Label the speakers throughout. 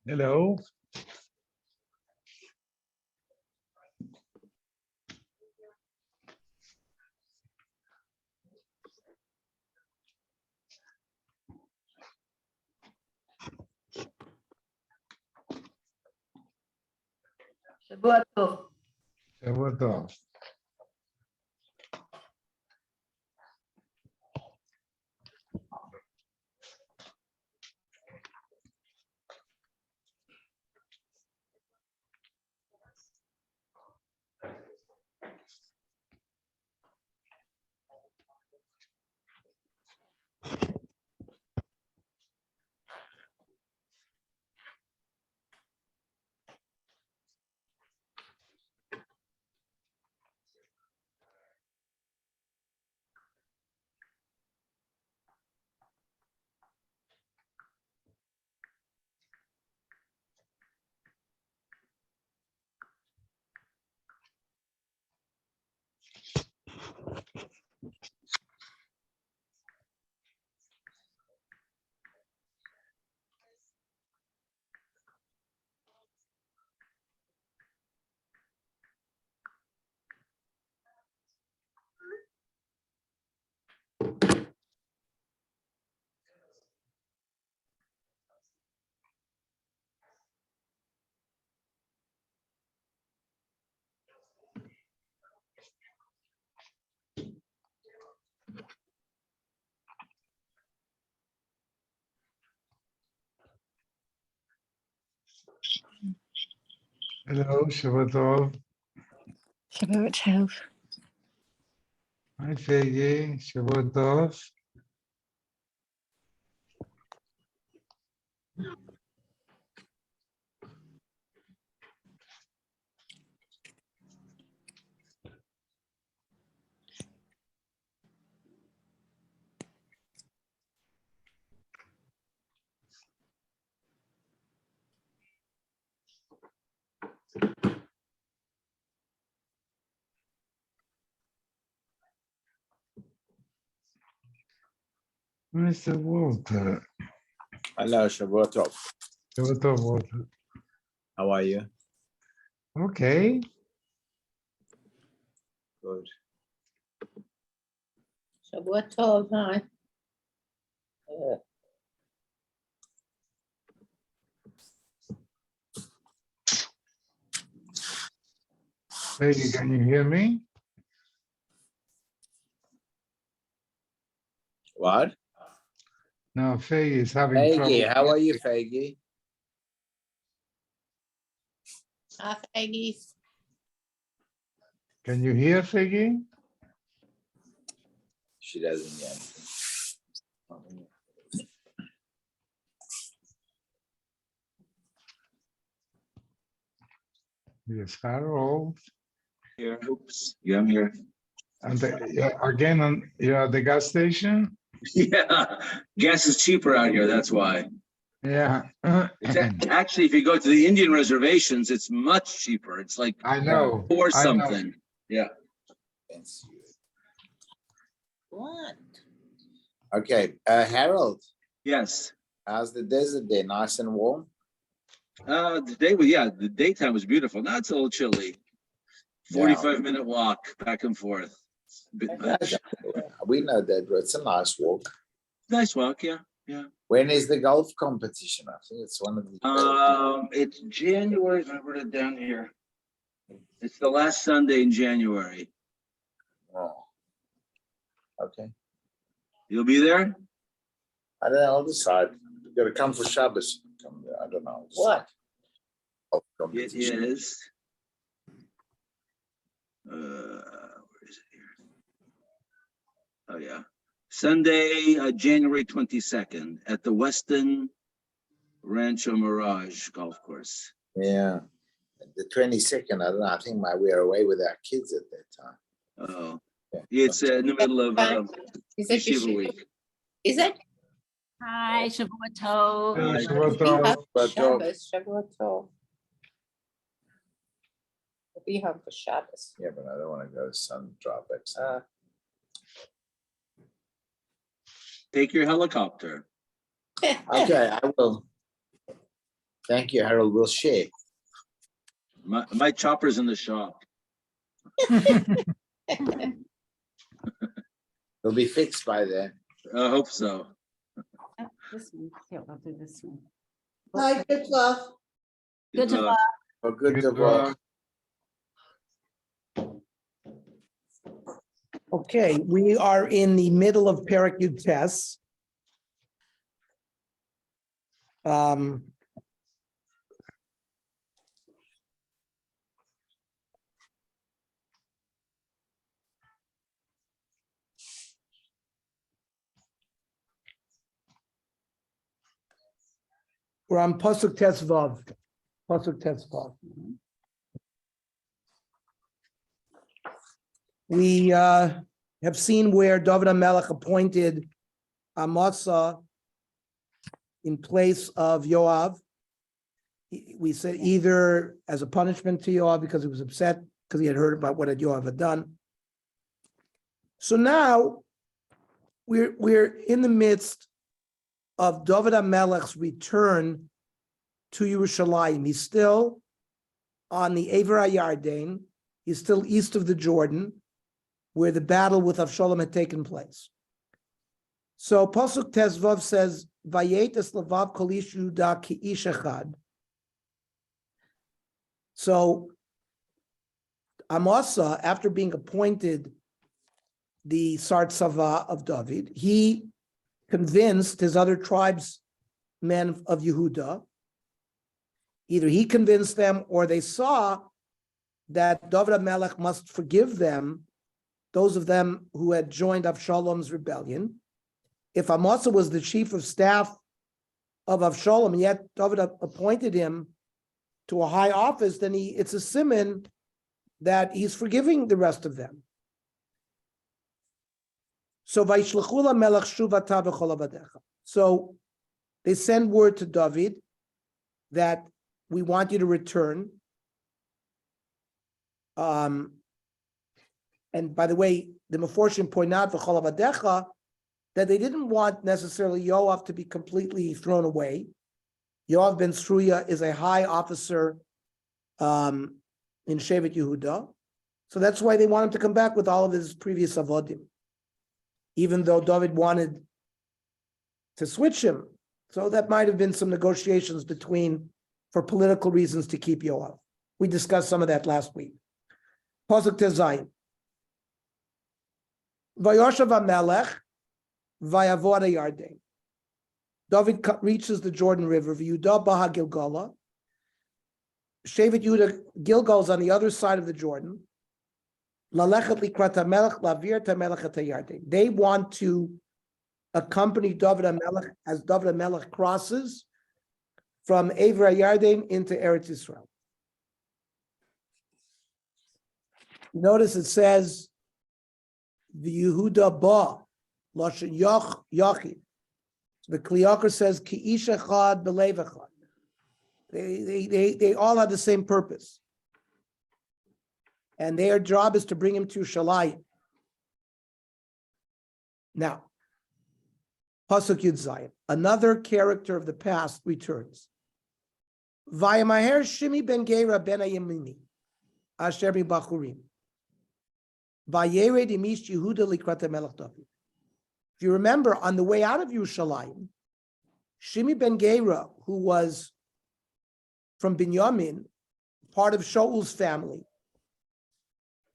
Speaker 1: Hello.
Speaker 2: שבוע טוב.
Speaker 1: שבוע טוב. Hello, שבוע טוב.
Speaker 3: שבוע טוב.
Speaker 1: היי פייגי, שבוע טוב. Mr. Walter.
Speaker 4: Hello, Shavua Tov.
Speaker 1: שבוע טוב, Walter.
Speaker 4: How are you?
Speaker 1: Okay.
Speaker 4: Good.
Speaker 2: שבוע טוב, היי.
Speaker 1: Peggy, can you hear me?
Speaker 4: What?
Speaker 1: No, Peggy is having trouble.
Speaker 4: Faggy, how are you, Faggy?
Speaker 2: היי פגי.
Speaker 1: Can you hear Peggy?
Speaker 4: She doesn't yet.
Speaker 1: Yes, Harold.
Speaker 5: Here, oops, yeah, I'm here.
Speaker 1: And again, you're at the gas station?
Speaker 5: Yeah, gas is cheaper out here, that's why.
Speaker 1: Yeah.
Speaker 5: Actually, if you go to the Indian reservations, it's much cheaper. It's like
Speaker 1: I know.
Speaker 5: four
Speaker 1: I know.
Speaker 5: something. Yeah.
Speaker 2: What?
Speaker 4: Okay, Harold,
Speaker 5: Yes.
Speaker 4: how's the desert day? Nice and warm?
Speaker 5: The daytime was beautiful. Now it's a little chilly. 45-minute walk back and forth. Bit much.
Speaker 4: We know that, but it's a nice walk.
Speaker 5: Nice walk, yeah. Yeah.
Speaker 4: When is the golf competition? I think it's one of the.
Speaker 5: It's January. I wrote it down here. It's the last Sunday in January.
Speaker 4: Oh. Okay.
Speaker 5: You'll be there?
Speaker 4: I don't know, I'll decide. You gotta come for Shabbos. I don't know.
Speaker 2: What?
Speaker 4: Golf
Speaker 5: It
Speaker 4: competition.
Speaker 5: is. Where is it here? Oh, yeah. Sunday, January 22nd at the Weston Rancho Mirage Golf Course.
Speaker 4: Yeah. The 22nd, I don't know. I think we are away with our kids at that time.
Speaker 5: Oh,
Speaker 4: Yeah.
Speaker 5: it's in the middle of
Speaker 2: Is it
Speaker 5: Yeshiva week.
Speaker 2: Is it?
Speaker 3: היי, שבוע טוב.
Speaker 1: שבוע טוב.
Speaker 2: Shabbos, שבוע טוב. We'll be home for Shabbos.
Speaker 4: Yeah, but I don't want to go sun tropics.
Speaker 5: Take your helicopter.
Speaker 4: Okay, I will. Thank you, Harold. We'll share.
Speaker 5: My chopper's in the shop.
Speaker 4: It'll be fixed by then.
Speaker 5: I hope so.
Speaker 3: Oh, this one. Here, I'll do this one.
Speaker 6: Hi, good luck.
Speaker 3: Good to
Speaker 5: luck.
Speaker 4: Oh, good to
Speaker 1: Good
Speaker 4: go.
Speaker 1: luck.
Speaker 7: Okay, we are in the middle of Perek Yud Tes. We're on Pasuk Tes Vav. Pasuk Tes Vav. We have seen where David HaMelech appointed Amasa in place of Yoav. We said either as a punishment to Yoav because he was upset because he had heard about what Yoav had done. So now we're in the midst of David HaMelech's return to Yerushalayim. He's still on the Ever HaYarden. He's still east of the Jordan, where the battle with Avshalom had taken place. So Pasuk Tezvav says, "Vayetes lavav kol ish Yehuda ki ish echad." So Amasa, after being appointed the Sartzava of David, he convinced his other tribesmen of Yehuda. Either he convinced them or they saw that David HaMelech must forgive them, those of them who had joined Avshalom's rebellion. If Amasa was the chief of staff of Avshalom, and yet David appointed him to a high office, then it's a siman that he's forgiving the rest of them. So So they send word to David that we want you to return. And by the way, the Meforshim point out that they didn't want necessarily Yoav to be completely thrown away. Yoav ben Sruya is a high officer in Shevet Yehuda. So that's why they want him to come back with all of his previous avodim, even though David wanted to switch him. So that might have been some negotiations for political reasons to keep Yoav. We discussed some of that last week. Pasuk Tezayin. Vayoshav HaMelech vayavor Yarden. David reaches the Jordan River. V'Yehuda baha Gilgala. Shevet Yehuda, Gilgal's on the other side of the Jordan. Lalechet likrat HaMelech lavir HaMelech et Yarden. They want to accompany David HaMelech as David HaMelech crosses from Ever HaYarden into Eretz Yisrael. Notice it says the Yehuda ba lashon yachid. The Kliyakar says ki ish echad belev echad. They all have the same purpose, and their job is to bring him to Shalayim. Now, Pasuk Yud Zayin, another character of the past returns. Vayamaher Shimi ben Gera ben Ayemini, Asher Bachurim. Vayered imish Yehuda likrat HaMelech David. If you remember, on the way out of Yerushalayim, Shimi ben Gera, who was from Binyamin, part of Shaul's family,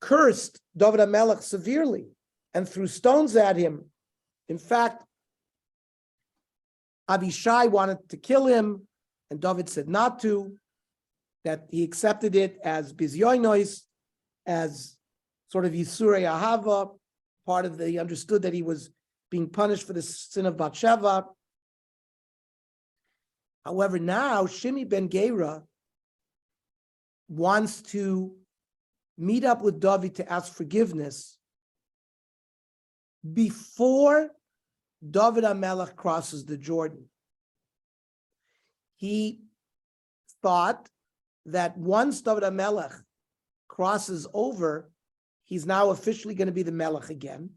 Speaker 7: cursed David HaMelech severely and threw stones at him. In fact, Abishai wanted to kill him, and David said not to, that he accepted it as bizyonos, as sort of Yisurei Ahava, part of he understood that he was being punished for the sin of Bathsheba. However, now Shimi ben Gera wants to meet up with David to ask forgiveness before David HaMelech crosses the Jordan. He thought that once David HaMelech crosses over, he's now officially going to be the Melech again.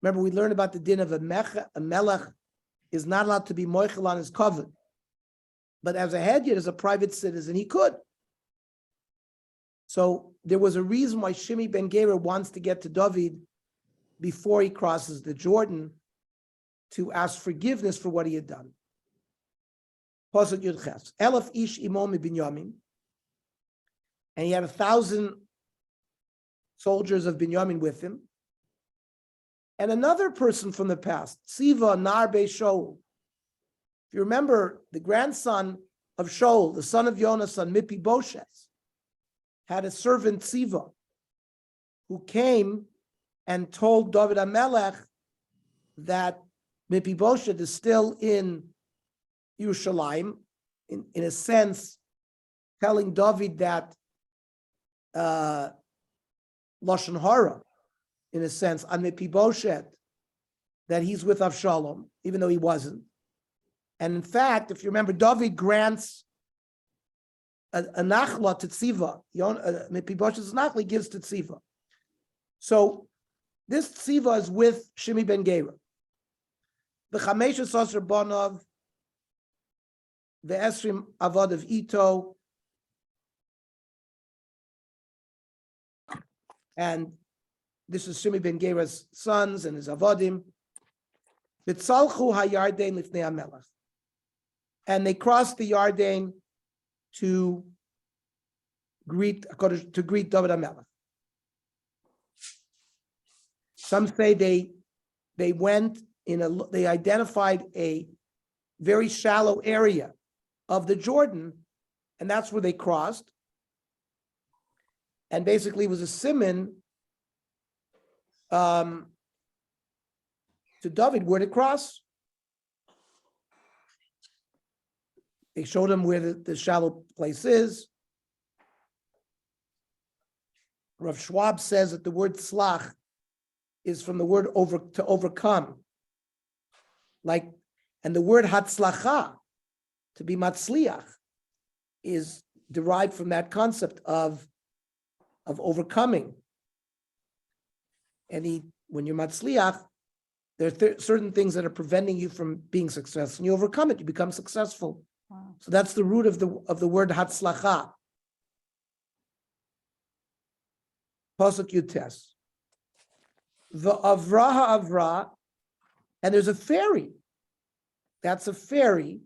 Speaker 7: Remember, we learned about the din of a Melech is not allowed to be moichel on his covenant. But as a hedyot, as a private citizen, he could. So there was a reason why Shimi ben Gera wants to get to David before he crosses the Jordan to ask forgiveness for what he had done. Pasuk Yud Ches. Elef ish imo mi Binyamin. And he had 1,000 soldiers of Binyamin with him. And another person from the past, Tziva nar be Shaul. If you remember, the grandson of Shaul, the son of Yonasan, Mephibosheth, had a servant Tziva who came and told David HaMelech that Mephibosheth is still in Yerushalayim, in a sense, telling David that Lashon Hara, in a sense, on Mephibosheth, that he's with Avshalom, even though he wasn't. And in fact, if you remember, David grants a nachla to Tziva. Mephibosheth's nachla gives to Tziva. So this Tziva is with Shimi ben Gera. The Chamesh Asar Bonov, the Esrim Avad of Ito, and this is Shimi ben Gera's sons and his Avadim. V'tzalchu hayardein lifnei hamelech, and they crossed the Yarden to greet David HaMelech. Some say they went they identified a very shallow area of the Jordan, and that's where they crossed. And basically it was a siman to David where to cross. They showed him where the shallow place is. Rav Schwab says that the word tzlach is from the word to overcome. And the word hatzlacha, to be matzliach, is derived from that concept of overcoming. And when you're matzliach, there are certain things that are preventing you from being successful, and you overcome it, you become successful.
Speaker 3: Wow.
Speaker 7: So that's the root of the word hatzlacha. Pasuk Yutes. The Avra, and there's a ferry. That's a ferry.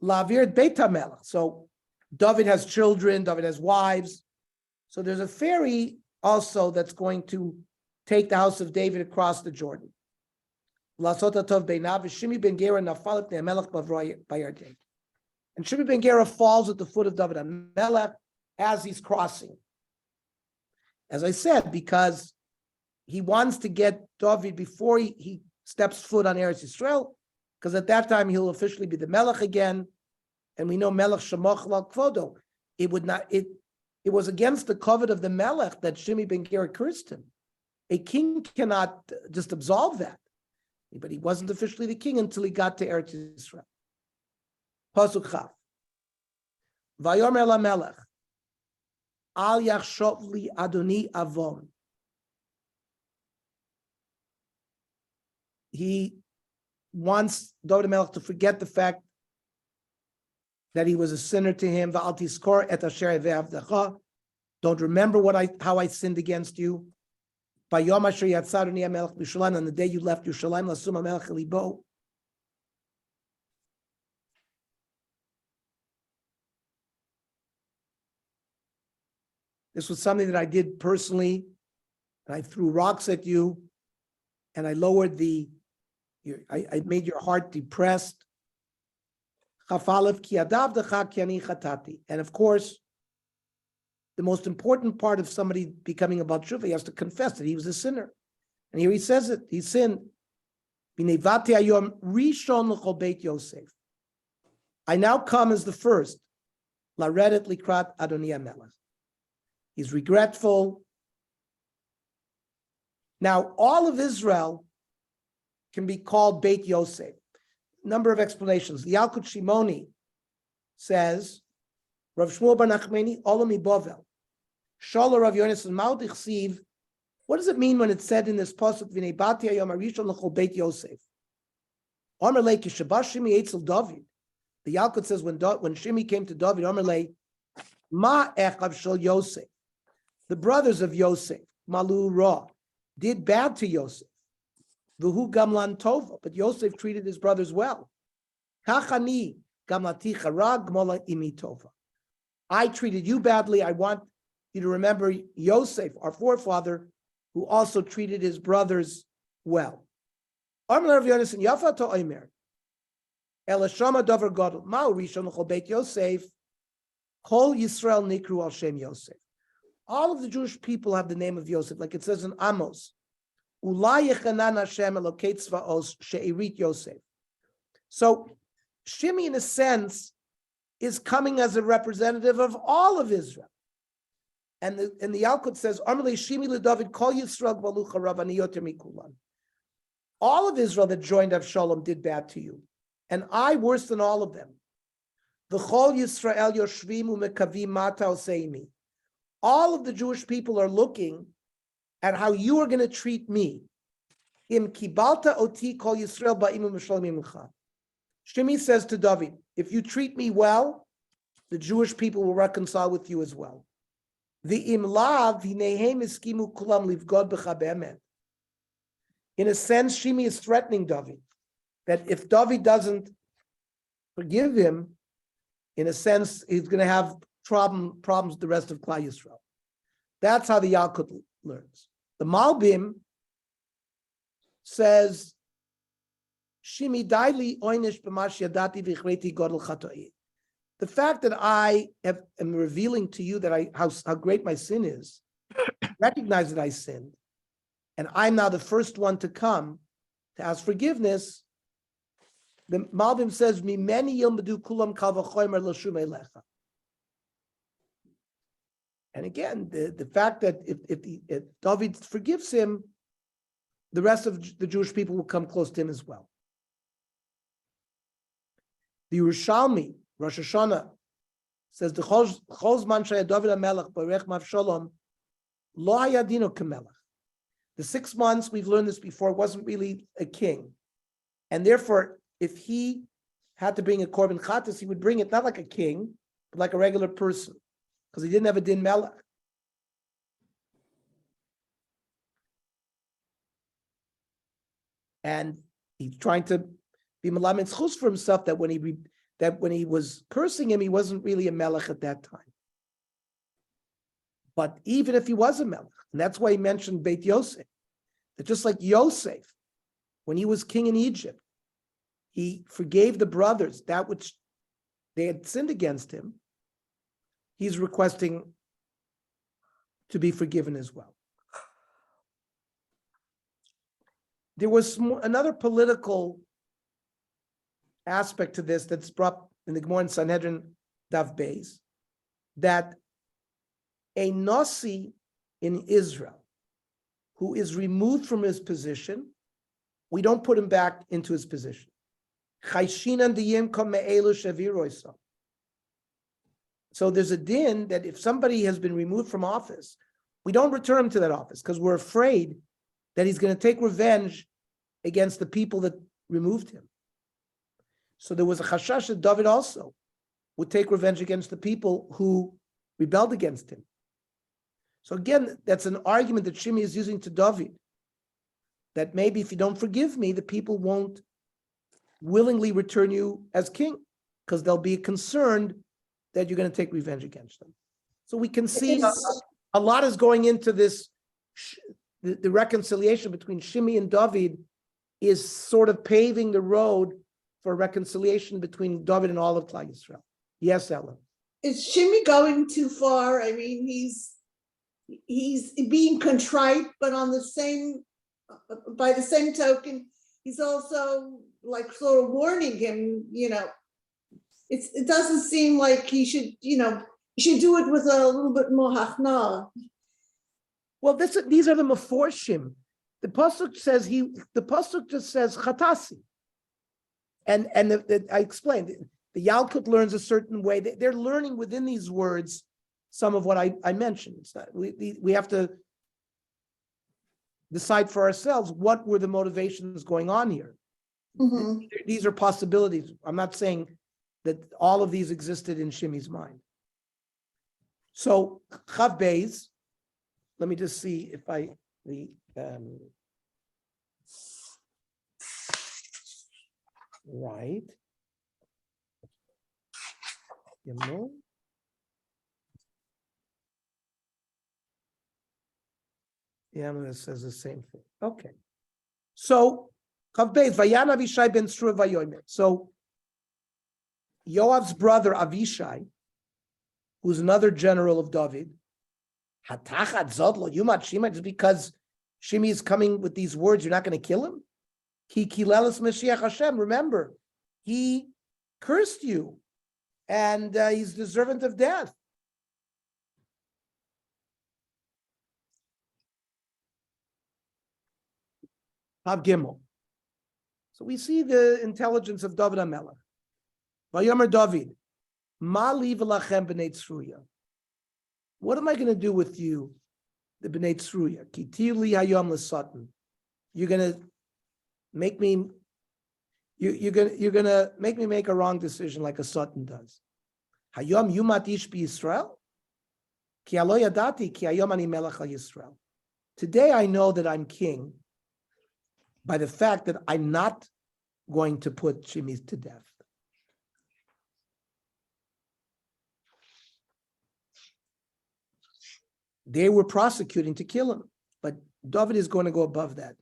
Speaker 7: Lavir Beit HaMelech. So David has children, David has wives. So there's a ferry also that's going to take the house of David across the Jordan. Lasot Atov Beinav Shimi ben Gera Nafalit Ne'amelech Bayarden. And Shimi ben Gera falls at the foot of David HaMelech as he's crossing. As I said, because he wants to get David before he steps foot on Eretz Yisrael, because at that time he'll officially be the Melech again, and we know Melech Shemoch Lo Kvodo. It was against the covet of the Melech that Shimi ben Gera cursed him. A king cannot just absolve that, but he wasn't officially the king until he got to Eretz Yisrael. Pasuk Chaf. Vayomer LaMelech Al Yachshov Li Adoni Avon. He wants David HaMelech to forget the fact that he was a sinner to him. Va'al tiskor et asher ve'avdecha. Don't remember how I sinned against you. Bayom asher yatzaruni HaMelech b'Yerushalayim, on the day you left Yerushalayim, lasum HaMelech libo. This was something that I did personally, and I threw rocks at you, and I lowered I made your heart depressed. And of course, the most important part of somebody becoming a Baal Tshuva, he has to confess that he was a sinner. And here he says it, he sinned. I now come as the first. Laredet likrat Adoni HaMelech. He's regretful. Now, all of Israel can be called Beit Yosef. Number of explanations. The Yalkut Shimoni says, Rav Shmuel bar Nachmani, Olami Bovel. Shala Rav Yonasan Maudich Siv. What does it mean when it's said in this pasuk, V'nei bati hayom harishon l'chol Beit Yosef? Omer leiki shabashimi eitzel David. The Yalkut says when Shimi came to David, Amalei, Ma echav shel Yosef, the brothers of Yosef, Malu Ra, did bad to Yosef. V'hu gamlan tova, but Yosef treated his brothers well. Kachani gamlaticha ra gmola imi tova. I treated you badly. I want you to remember Yosef, our forefather, who also treated his brothers well. Amar Rav Yonasan Yafa to Omer. Elashama davar gadol. Ma'u rishon l'chol beit Yosef. Kol Yisrael nikru al shem Yosef. All of the Jewish people have the name of Yosef, like it says in Amos. Ulai yechanan Hashem elokei tzvaos she'irit Yosef. So Shimi, in a sense, is coming as a representative of all of Israel. And the Yalkut says, Amalei Shimi leDavid kol Yisrael gvalucha rav ani yoter mikulan. All of Israel that joined Avshalom did bad to you, and I worse than all of them. V'chol Yisrael yoshvim u'mekavim mata oseimi. All of the Jewish people are looking at how you are going to treat me. Im kibalta oti kol Yisrael ba'im u'meshlamim mincha. Shimi says to David, if you treat me well, the Jewish people will reconcile with you as well. The imlav hinehem iskimu kulam livgod b'cha be'emet. In a sense, Shimi is threatening David, that if David doesn't forgive him, in a sense, he's going to have problems with the rest of Klal Yisrael. That's how the Yalkut learns. The Malbim says, Shimi daili oinish b'mash yadati v'ichreti godel chatoi. The fact that I am revealing to you that how great my sin is, recognize that I sinned, and I'm now the first one to come to ask forgiveness. The Malbim says, "Mimeni yilmedu kulam kal v'chomer l'shum elecha." And again, the fact that if David forgives him, the rest of the Jewish people will come close to him as well. The Yerushalmi, Rosh Hashanah, says, "The Chozman shaya David HaMelech b'rech Avshalom lo hayadino k'melech." The 6 months, we've learned this before, wasn't really a king. And therefore, if he had to bring a korban chatas, he would bring it not like a king, but like a regular person, because he didn't have a din melech. And he's trying to be malamed chus for himself that when he was cursing him, he wasn't really a melech at that time. But even if he was a melech, and that's why he mentioned Beit Yosef, that just like Yosef, when he was king in Egypt, he forgave the brothers that which they had sinned against him. He's requesting to be forgiven as well. There was another political aspect to this that's brought in the Gemara in Sanhedrin Dav Beis, that a Nasi in Israel who is removed from his position, we don't put him back into his position. So there's a din that if somebody has been removed from office, we don't return him to that office because we're afraid that he's going to take revenge against the people that removed him. So there was a chashash that David also would take revenge against the people who rebelled against him. So again, that's an argument that Shimi is using to David, that maybe if you don't forgive me, the people won't willingly return you as king because they'll be concerned that you're going to take revenge against them. So we can see a lot is going into this. The reconciliation between Shimi and David is sort of paving the road for reconciliation between David and all of Klal Yisrael. Yes, Ellen.
Speaker 6: Is Shimi going too far? I mean, he's being contrite, but by the same token, he's also like sort of warning him, it doesn't seem like he should, he should do it with a little bit more hachna.
Speaker 7: Well, these are the meforshim. The pasuk says the pasuk just says chatasi, and I explained the Yalkut learns a certain way. They're learning within these words some of what I mentioned. It's not, we have to decide for ourselves what were the motivations going on here.
Speaker 6: Mm-hmm.
Speaker 7: These are possibilities. I'm not saying that all of these existed in Shimi's mind. So Chav Beis, let me just see if right. Gimel. Yeah, it says the same thing. Okay. So Chav Beis, Vayan Avishai ben Sruah Vayomer. So Yoav's brother Avishai, who's another general of David, Hatachat Zodlo Yumat Shima, just because Shimi is coming with these words, you're not going to kill him? Ki Kilelis Mashiach Hashem. Remember, he cursed you, and he's deserving of death. Tav Gimel. So we see the intelligence of David HaMelech. Vayomer David, Ma li v'lachem b'nei Tzruya. What am I going to do with you, the b'nei Tzruya? Ki ti li hayom l'satan. You're going to make me. You're going to make me make a wrong decision like a satan does. Hayom yumat ish b'Yisrael. Ki alo yadati ki hayom ani melech al Yisrael. Today I know that I'm king by the fact that I'm not going to put Shimi to death. They were prosecuting to kill him, but David is going to go above that.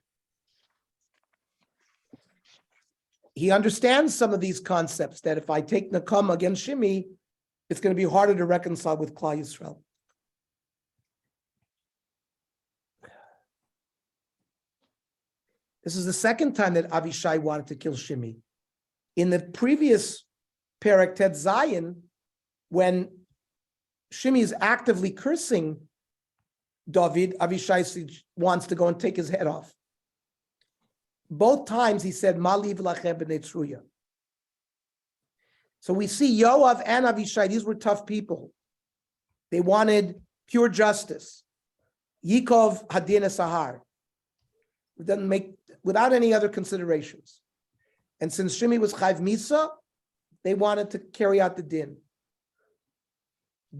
Speaker 7: He understands some of these concepts that if I take Nakam against Shimi, it's going to be harder to reconcile with Klal Yisrael. This is the second time that Avishai wanted to kill Shimi. In the previous Perek Tet Zayin, when Shimi is actively cursing David, Avishai wants to go and take his head off. Both times he said, Mali v'lachem b'nei Tzruya. So we see Yoav and Avishai, these were tough people. They wanted pure justice. Yikov hadin esahar. It doesn't make, without any other considerations. And since Shimi was chayv misa, they wanted to carry out the din.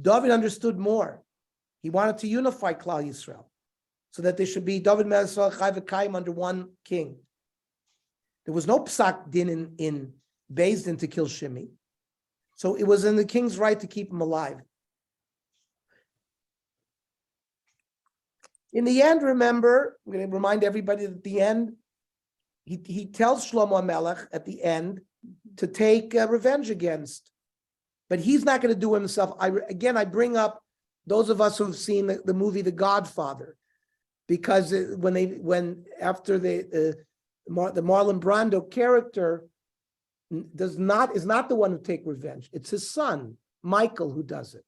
Speaker 7: David understood more. He wanted to unify Klal Yisrael so that there should be David Melech chayv v'kayim under one king. There was no psak din in Beis Din to kill Shimi. So it was in the king's right to keep him alive. In the end, remember, I'm going to remind everybody that at the end, he tells Shlomo HaMelech at the end to take revenge against, but he's not going to do it himself. I bring up those of us who've seen the movie The Godfather, because after the Marlon Brando character is not the one who take revenge. It's his son, Michael, who does it,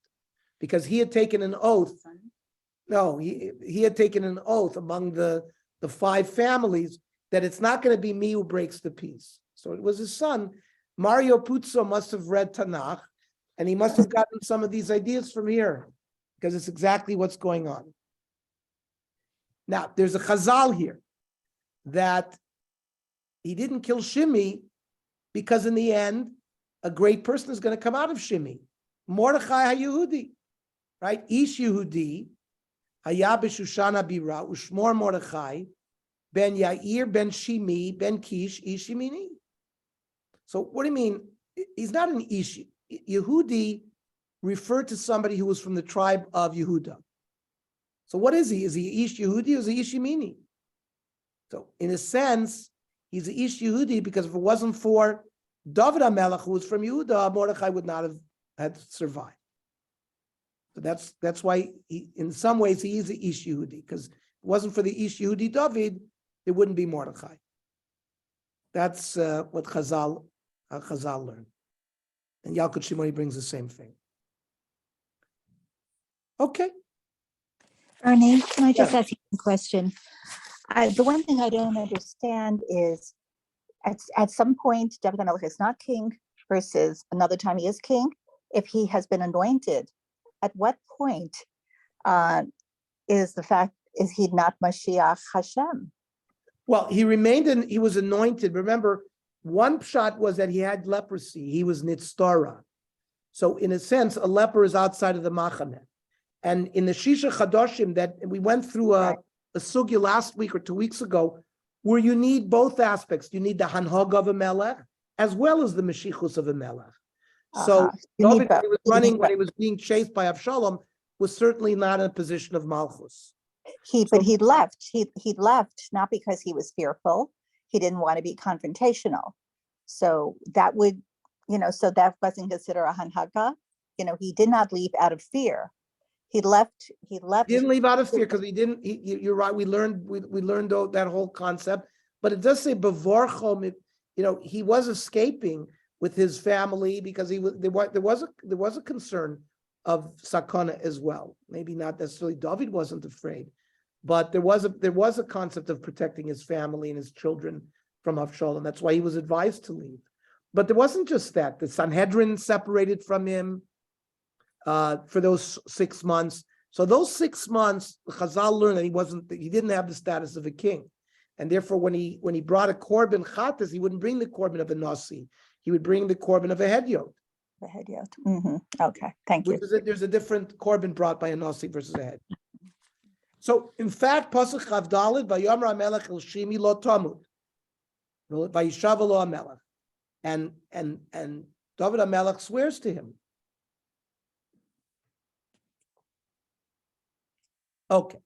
Speaker 7: because he had taken an oath. No, he had taken an oath among the 5 families that it's not going to be me who breaks the peace. So it was his son. Mario Puzo must have read Tanakh, and he must have gotten some of these ideas from here, because it's exactly what's going on. Now, there's a chazal here that he didn't kill Shimi because in the end, a great person is going to come out of Shimi. Mordechai HaYehudi, right? Ish Yehudi, Haya b'Shushana bira, Ushmor Mordechai, ben Yair, ben Shimi, ben Kish, Ish Yemini. So what do you mean? He's not an Ish. Yehudi referred to somebody who was from the tribe of Yehuda. So what is he? Is he Ish Yehudi or is he Ish Yemini? So in a sense, he's an Ish Yehudi because if it wasn't for David HaMelech, who was from Yehuda, Mordechai would not have had survived. So that's why in some ways he is an Ish Yehudi, because if it wasn't for the Ish Yehudi David, there wouldn't be Mordechai. That's what Chazal learned. And Yalkut Shimoni brings the same thing. Okay.
Speaker 8: Ernie, can I just
Speaker 7: Yeah.
Speaker 8: ask you a question? The one thing I don't understand is at some point, David HaMelech is not king versus another time he is king. If he has been anointed, at what point is he not Mashiach Hashem?
Speaker 7: Well, he was anointed. Remember, One pshat was that he had leprosy. He was nitztara. So in a sense, a leper is outside of the machane. And in the Shisha Chadoshim that we went through a sugya last week or 2 weeks ago, where you need both aspects. You need the hanhag of a melech as well as the meshichus of a melech. So
Speaker 8: You need
Speaker 7: David, when
Speaker 8: both.
Speaker 7: he was
Speaker 8: You need
Speaker 7: running, when
Speaker 8: both.
Speaker 7: he was being chased by Avshalom, was certainly not in a position of malchus.
Speaker 8: But he left. He left not because he was fearful. He didn't want to be confrontational. So that would, so that wasn't considered a hanhaga. He did not leave out of fear. He left.
Speaker 7: He didn't leave out of fear because he didn't. You're right. We learned that whole concept, but it does say bevorchom. He was escaping with his family because there was a concern of sakana as well. Maybe not necessarily David wasn't afraid, but there was a concept of protecting his family and his children from Avshalom. That's why he was advised to leave. But there wasn't just that. The Sanhedrin separated from him for those 6 months. So those 6 months, Chazal learned that he didn't have the status of a king. And therefore, when he brought a korban chatas, he wouldn't bring the korban of a nasi. He would bring the korban of a hedyot.
Speaker 8: The hedyot. Okay, thank you.
Speaker 7: There's a different korban brought by a nasi versus a head. So in fact, Pasuk Chavdalid, Vayomer HaMelech El Shimi Lo Tamud, Vayishav Lo HaMelech, and David HaMelech swears to him. Okay.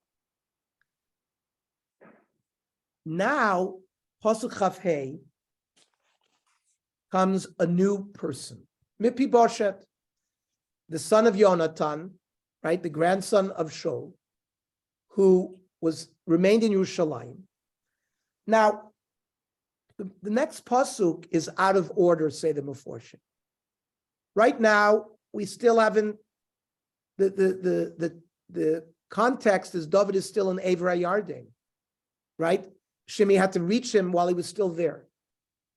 Speaker 7: Now, Pasuk Chav Hei comes a new person, Mepiboshet, the son of Yonatan, right, the grandson of Shaul, who remained in Yerushalayim. Now, the next pasuk is out of order, say the Meforshim. Right now, we still haven't. The context is David is still in Eivra Yarden, right? Shimi had to reach him while he was still there.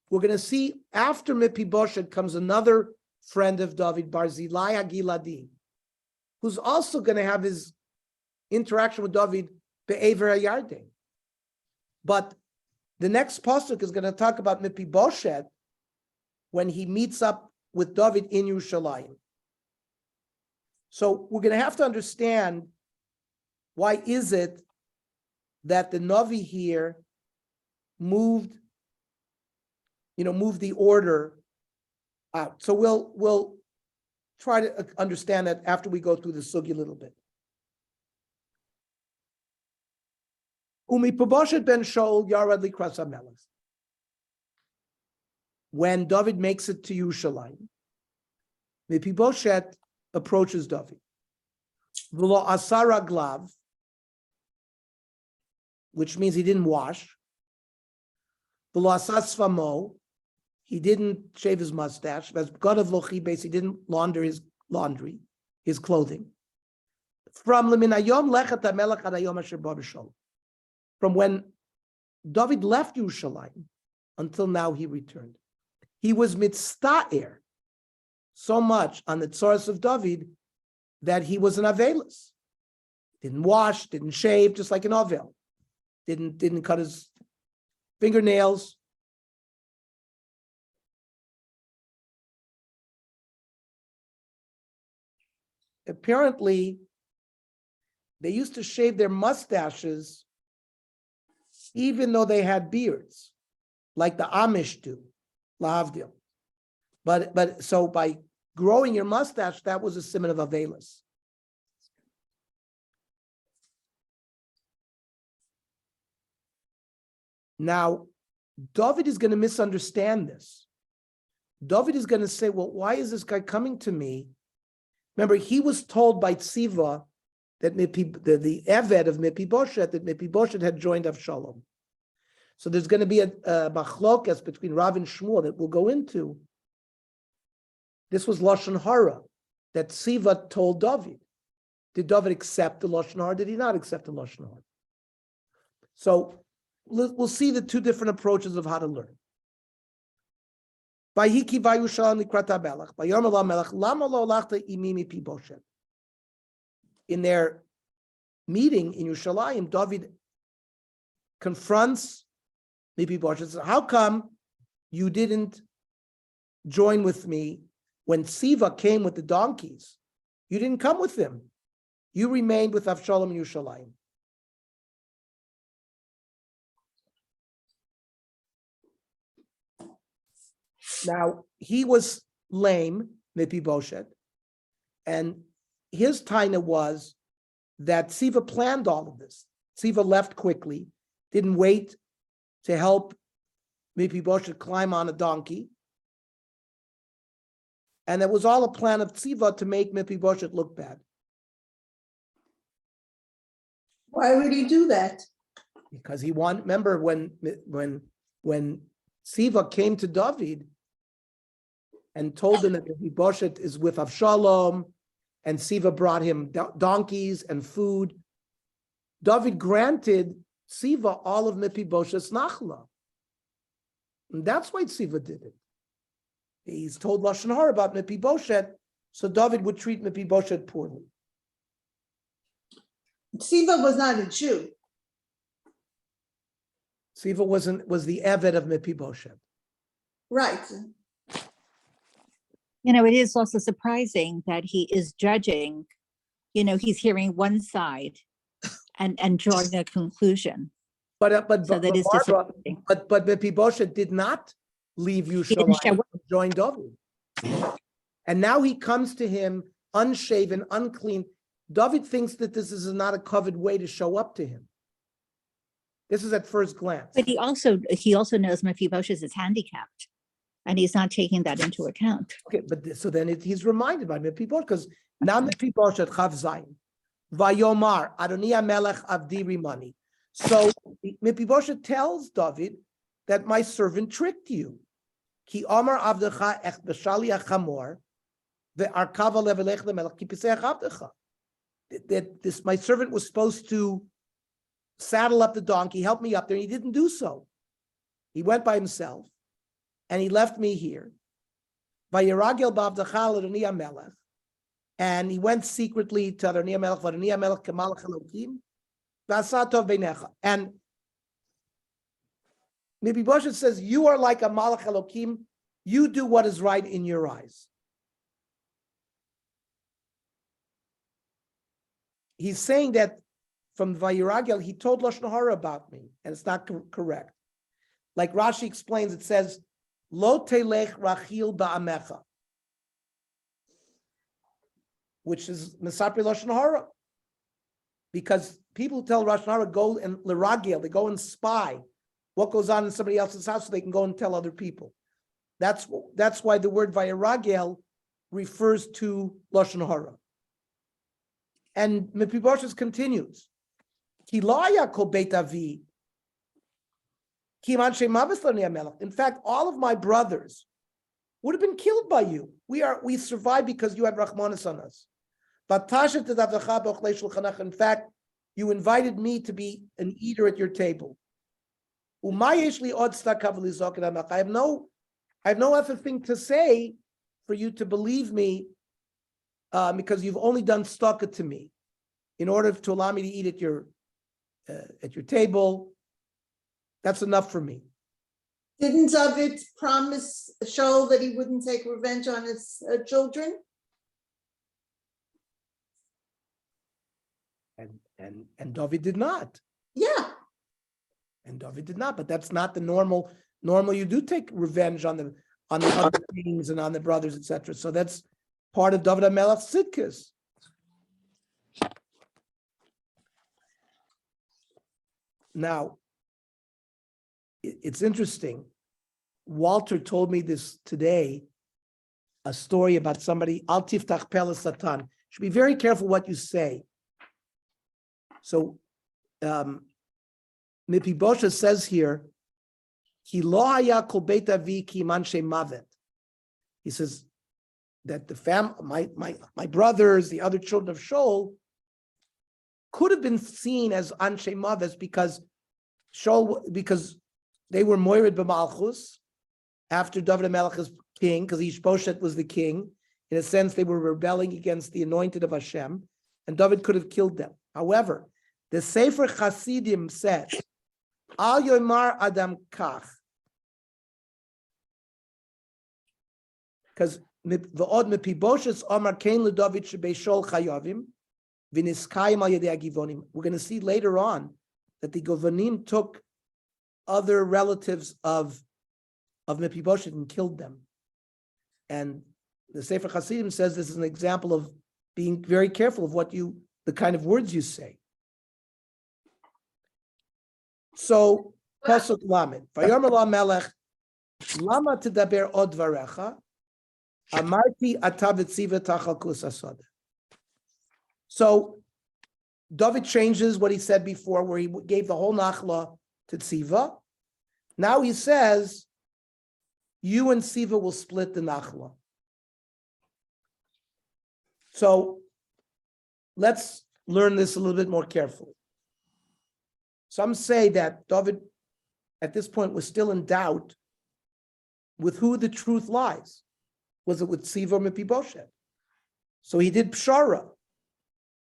Speaker 7: We're going to see after Mepiboshet comes another friend of David, Barzilai HaGiladi, who's also going to have his interaction with David be'Eivra Yarden. But the next pasuk is going to talk about Mepiboshet when he meets up with David in Yerushalayim. So we're going to have to understand why is it that the Navi here moved the order out. So we'll try to understand that after we go through the sugi a little bit. Umipaboshet ben Shaul Yarad Likras HaMelech. When David makes it to Yerushalayim, Mepiboshet approaches David. V'lo asara glav, which means he didn't wash. V'lo asas famo, he didn't shave his mustache. As God of Lochibes, he didn't launder his clothing. From Leminayom lechat hamelech ad hayom asher ba b'Shalom. From when David left Yerushalayim until now he returned. He was mitzta'er so much on the tzoros of David that he was an avelis. Didn't wash, didn't shave, just like an avel. Didn't cut his fingernails. Apparently, they used to shave their mustaches even though they had beards, like the Amish do, lahavdil. But so by growing your mustache, that was a siman of avelis. Now, David is going to misunderstand this. David is going to say, well, why is this guy coming to me? Remember, he was told by Tziva that the Eved of Mepiboshet, that Mepiboshet had joined Avshalom. So there's going to be a machlokas between Rav and Shmuel that we'll go into. This was Lashon Hara that Tziva told David. Did David accept the Lashon Hara? Did he not accept the Lashon Hara? So we'll see the two different approaches of how to learn. In their meeting in Yerushalayim, David confronts Mepiboshet. How come you didn't join with me when Siva came with the donkeys. You didn't come with him. You remained with Avshalom and Yerushalayim. Now, he was lame, Mepiboshet, and his taina was that Siva planned all of this. Siva left quickly, didn't wait to help Mepiboshet climb on a donkey. And it was all a plan of Siva to make Mepiboshet look bad.
Speaker 6: Why would he do that?
Speaker 7: Because he wanted, remember when Siva came to David and told him that Mepiboshet is with Avshalom, and Siva brought him donkeys and food, David granted Siva all of Mepiboshet's nachla. And that's why Siva did it. He's told Lashon Hara about Mepiboshet, so David would treat Mepiboshet poorly.
Speaker 6: Siva was not a Jew.
Speaker 7: Siva was the Eved of Mepiboshet.
Speaker 6: Right.
Speaker 8: It is also surprising that he is judging, he's hearing one side and drawing a conclusion.
Speaker 7: But
Speaker 8: So that is
Speaker 7: Barbara,
Speaker 8: disappointing.
Speaker 7: but Mepiboshet did not leave
Speaker 8: didn't
Speaker 7: Yerushalayim
Speaker 8: show up.
Speaker 7: and join David. And now he comes to him unshaven, unclean. David thinks that this is not a covered way to show up to him. This is at first glance.
Speaker 8: But he also knows Mephibosheth is handicapped, and he's not taking that into account.
Speaker 7: Okay, but so then he's reminded by Mepiboshet, because now Mepiboshet chav zayin, vayomar Adoni HaMelech avdi rimani. So Mepiboshet tells David that my servant tricked you. Ki amar avdecha ech b'shali achamor ve'arkava levelech lemelech ki piseach avdecha. That this my servant was supposed to saddle up the donkey, help me up there, and he didn't do so. He went by himself, and he left me here. Vayiragel b'avdecha l'Adoni HaMelech, and he went secretly to Adoni HaMelech, v'Adoni HaMelech kemalach Elokim, v'asa tov beinecha. And Mepiboshet says, you are like a malach Elokim, you do what is right in your eyes. He's saying that from Vayiragel, he told Lashon Hara about me, and it's not correct. Like Rashi explains, it says, Lo telech rachil ba'amecha, which is Mesapri Lashon Hara. Because people tell Lashon Hara, go and leragel, they go and spy what goes on in somebody else's house so they can go and tell other people. That's why the word Vayiragel refers to Lashon Hara. And Mepiboshet continues, Ki lo haya kol beit avi, ki im anshe mavis l'Adoni HaMelech. In fact, all of my brothers would have been killed by you. We survived because you had Rachmanis on us. In fact, you invited me to be an eater at your table. I have no other thing to say for you to believe me, because you've only done stalker to me in order to allow me to eat at your table. That's enough for me.
Speaker 6: Didn't David promise Shaul that he wouldn't take revenge on his children?
Speaker 7: And David did not.
Speaker 6: Yeah.
Speaker 7: And David did not, but that's not the normal. Normal, you do take revenge on the other kings and on the brothers, etc. So that's part of David HaMelech's tzidkes. Now, it's interesting. Walter told me this today, a story about somebody, Al tiftach pele satan. Should be very careful what you say. So, Mepiboshet says here, Ki lo haya kol beit avi ki im anshe mavet. He says that my brothers, the other children of Shaul, could have been seen as anshe mavet because they were moired b'malchus after David HaMelech is king, because Ishbosheth was the king. In a sense, they were rebelling against the anointed of Hashem, and David could have killed them. However, the Sefer Chasidim says, Al Yomar Adam Kach. Because the odd Mepiboshes Omar Kain Ludovic Shebeshol Chayavim Viniskayim al Yedei Givonim. We're going to see later on that the Govanim took other relatives of Mepiboshet and killed them. And the Sefer Hasidim says this is an example of being very careful of the kind of words you say. So, Pasuk Lamed, Vayomer la Melech, Lama tedaber od varecha, Amarti ata v'tziva tachal kus asada. So, David changes what he said before, where he gave the whole nachla to Tziva. Now he says, you and Tziva will split the nachla. So, let's learn this a little bit more carefully. Some say that David, at this point, was still in doubt with who the truth lies. Was it with Tziva or Mepiboshet? So he did pshara.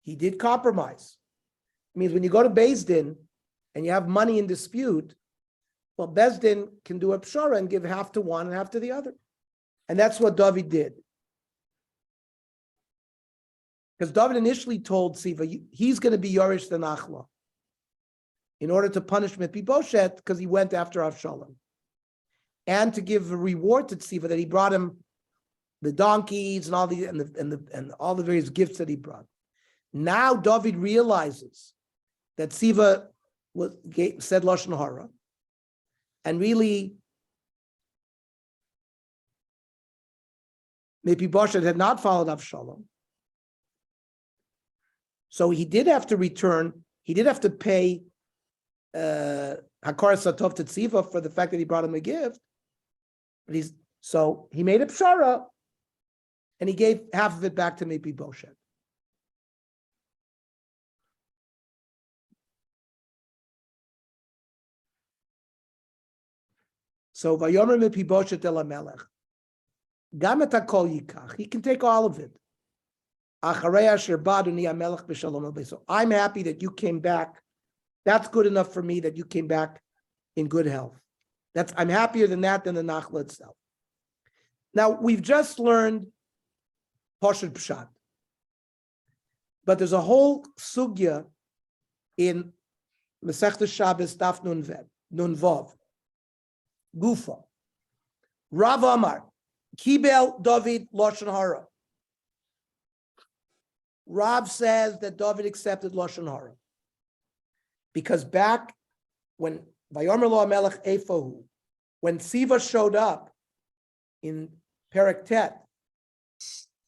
Speaker 7: He did compromise. It means when you go to Beis Din and you have money in dispute, well, Beis Din can do a pshara and give half to one and half to the other. And that's what David did. Because David initially told Tziva, he's going to be Yorish the Nachla, in order to punish Mepiboshet because he went after Avshalom, and to give a reward to Tziva that he brought him the donkeys and all and all the various gifts that he brought. Now David realizes that Tziva said Lashon Hara, and really Mepiboshet had not followed Avshalom. So he did have to return. He did have to pay Hakar Satov to Tziva for the fact that he brought him a gift. But he made a pshara, and he gave half of it back to Mepiboshet. So Vayomer Mepiboshet el HaMelech, Gam et hakol yikach. He can take all of it. Acharei asher baduni HaMelech b'shalom al. So I'm happy that you came back. That's good enough for me that you came back in good health. I'm happier than that than the nachla itself. Now we've just learned Poshet Pshat, but there's a whole sugya in Masechta Shabbos Daf Nun Vav Gufa. Rav Amar Kibel David Lashon Hara. Rav says that David accepted Lashon Hara because back when Vayomer Lo HaMelech Eifohu, when Tziva showed up in Perek Tet,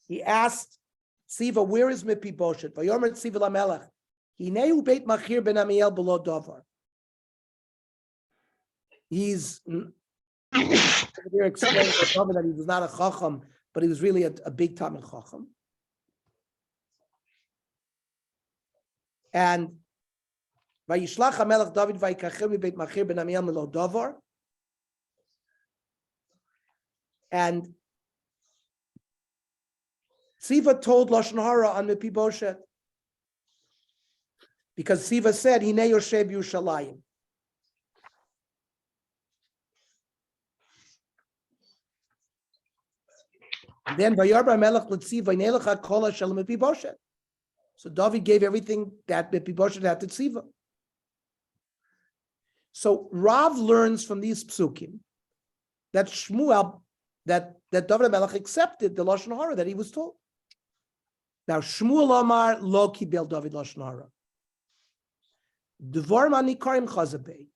Speaker 7: he asked Tziva, where is Mepiboshet? Vayomer Tziva LaMelech, Hineu Beit Machir ben Amiel below Dovar. He's there explaining to David that he was not a chacham, but he was really a big time in chacham. And Vayishlach HaMelech David vayikachir Beit Machir ben Amiel below Dovar. And Tziva told Lashon Hara on Mepiboshet because Tziva said, Hinei Yoshev Yerushalayim. And then Vayarba Melech L'Tziva Hinei Lecha Kol Hashel Mepiboshet. So David gave everything that Mepiboshet had to Tziva. So Rav learns from these psukim that Shmuel, that David HaMelech accepted the Lashon Hara that he was told. Now Shmuel Amar Lo Kibel David Lashon Hara. Dvar Manikarim Chazabei.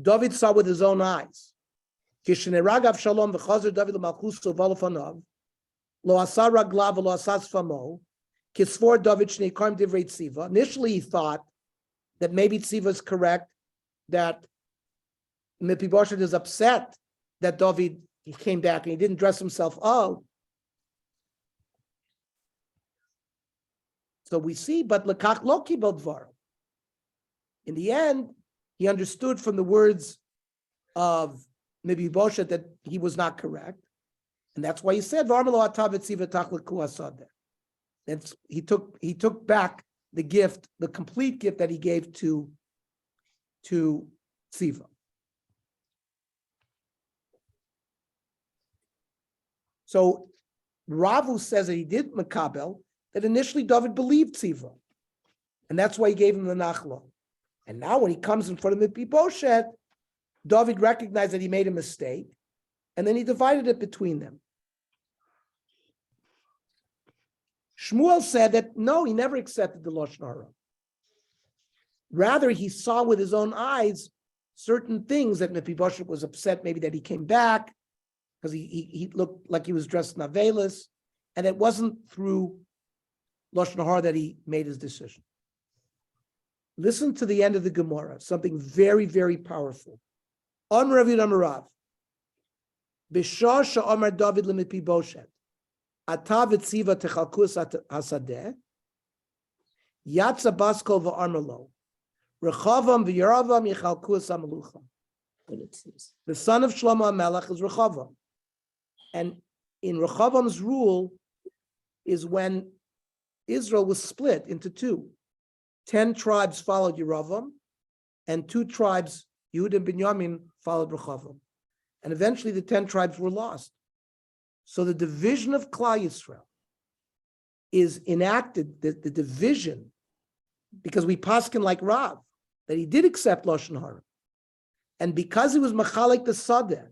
Speaker 7: David saw with his own eyes. Kishenerag Avshalom v'chazer David l'malchus v'alafanav lo asar raglav v'lo asas famo kisfor David shnei karim divrei Tziva. Initially, he thought that maybe Tziva is correct, that Mepiboshet is upset that David came back and he didn't dress himself up. So we see, but lekach lo kibel dvar. In the end, he understood from the words of Mepiboshet that he was not correct, and that's why he said, "V'armelo atav etziva tachleku asad." That's he took back the gift, the complete gift that he gave to Tziva. So Ravu says that he did Makabel, that initially David believed Tziva. And that's why he gave him the Nachla. And now when he comes in front of Mephibosheth, David recognized that he made a mistake, and then he divided it between them. Shmuel said that no, he never accepted the Lashon Hara. Rather, he saw with his own eyes certain things that Mephibosheth was upset, maybe that he came back, because he looked like he was dressed in Avelis, and it wasn't through Lashon Hara that he made his decision. Listen to the end of the Gemara, something very, very powerful. Amar Rav Amarav, B'shah she'amar David leMephibosheth, Ata v'tziva techalkus hasadeh, Yatza baskol v'amar lo, Rechavam v'yaravam yechalkus hamalucha. The son of Shlomo HaMelech is Rechavam. And in Rechavam's rule is when Israel was split into two. 10 tribes followed Yeravam, and 2 tribes, Yehud and Binyamin, followed Rechavam. And eventually the 10 tribes were lost. So the division of Klal Yisrael is enacted, the division, because we paskin like Rav, that he did accept Lashon Hara. And because he was Machalik the Sadeh,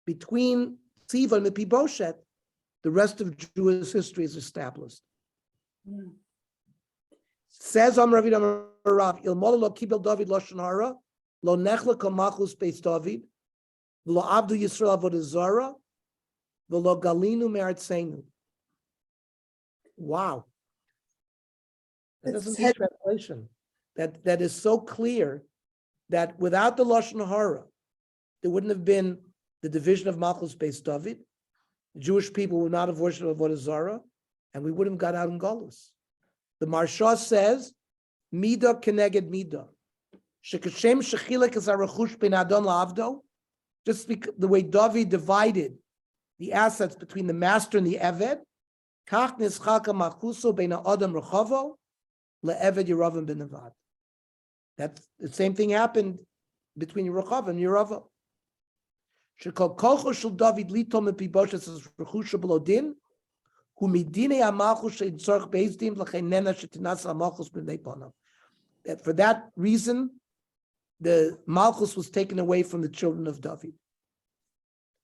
Speaker 7: between Tziva and Mephibosheth, the rest of Jewish history is established. Says Amar Rav, Ilmol lo kibel David Lashon Hara, lo nechla kol malchus beis David, v'lo abdu Yisrael avodah zara, v'lo galinu me'artzeinu. Wow. That doesn't need translation. That is so clear that without the Lashon Hara, there wouldn't have been the division of Malchus beis David. The Jewish people would not have worshipped Avodah Zarah, and we wouldn't have got out in Golus. The Marsha says, Mida keneged Mida. Shekashem shechilek es harachush ben adon la'avdo. Just the way David divided the assets between the master and the Eved, kach nischaka machuso ben ha'adam rechavo le'eved Yeravam ben Nevad. That's the same thing happened between Rechav and Yerava. Shekol kolcho shel David lito Mephibosheth as rechusha below din, hu midinei hamalchus she'tzorch beis din v'chein nena she'tinas hamalchus b'nei panav. For that reason, the malchus was taken away from the children of David.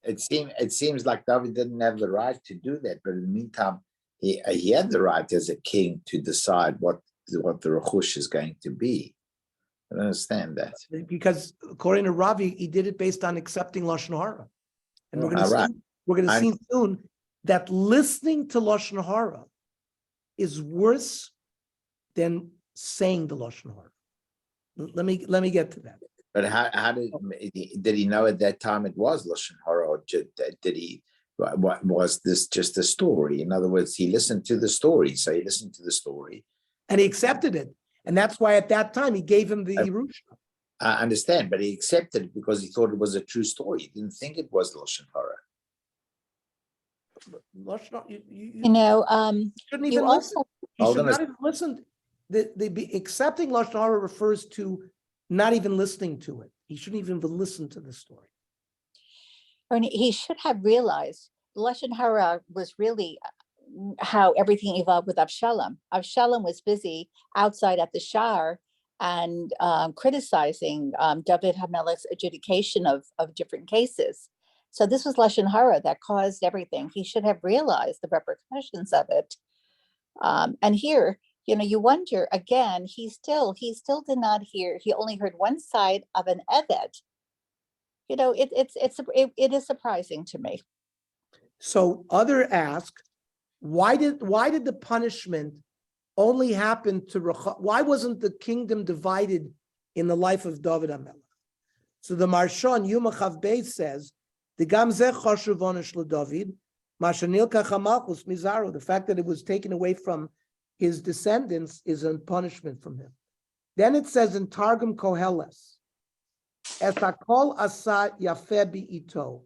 Speaker 4: It seems like David didn't have the right to do that, but in the meantime, he had the right as a king to decide what the rechush is going to be. I don't understand that.
Speaker 7: Because according to Ravi, he did it based on accepting Lashon Hara. And we're
Speaker 4: Right.
Speaker 7: going to see soon that listening to Lashon Hara is worse than saying the Lashon Hara. Let me get to that.
Speaker 4: But how did he know at that time it was Lashon Hara, or was this just a story? In other words, he listened to the story. So he listened to the story.
Speaker 7: And he accepted it. And that's why at that time he gave him the Yerusha.
Speaker 4: I understand, but he accepted it because he thought it was a true story. He didn't think it was Lashon Hara.
Speaker 8: You know,
Speaker 7: shouldn't
Speaker 8: you
Speaker 7: even
Speaker 8: also,
Speaker 7: listen. He
Speaker 4: Hold
Speaker 7: should
Speaker 4: on a
Speaker 7: not even listen. Accepting Lashon Hara refers to not even listening to it. He shouldn't even listen to the story.
Speaker 8: Ernie, he should have realized Lashon Hara was really how everything evolved with Avshalom. Avshalom was busy outside at the Shar and criticizing David HaMelech's adjudication of different cases. So this was Lashon Hara that caused everything. He should have realized the repercussions of it. And here, you know, you wonder again, he still did not hear. He only heard one side of an Eved. You know, it is surprising to me.
Speaker 7: So other ask, why did the punishment only happen to Rechav? Why wasn't the kingdom divided in the life of David HaMelech? So the Marsha Yuma Chav Beis says, the Gamzeh Choshev Onish LeDavid, Mashanil Kachamalchus Mizaru. The fact that it was taken away from his descendants is a punishment from him. Then it says in Targum Koheles, Es Hakol Asa Yafeh Bi'ito.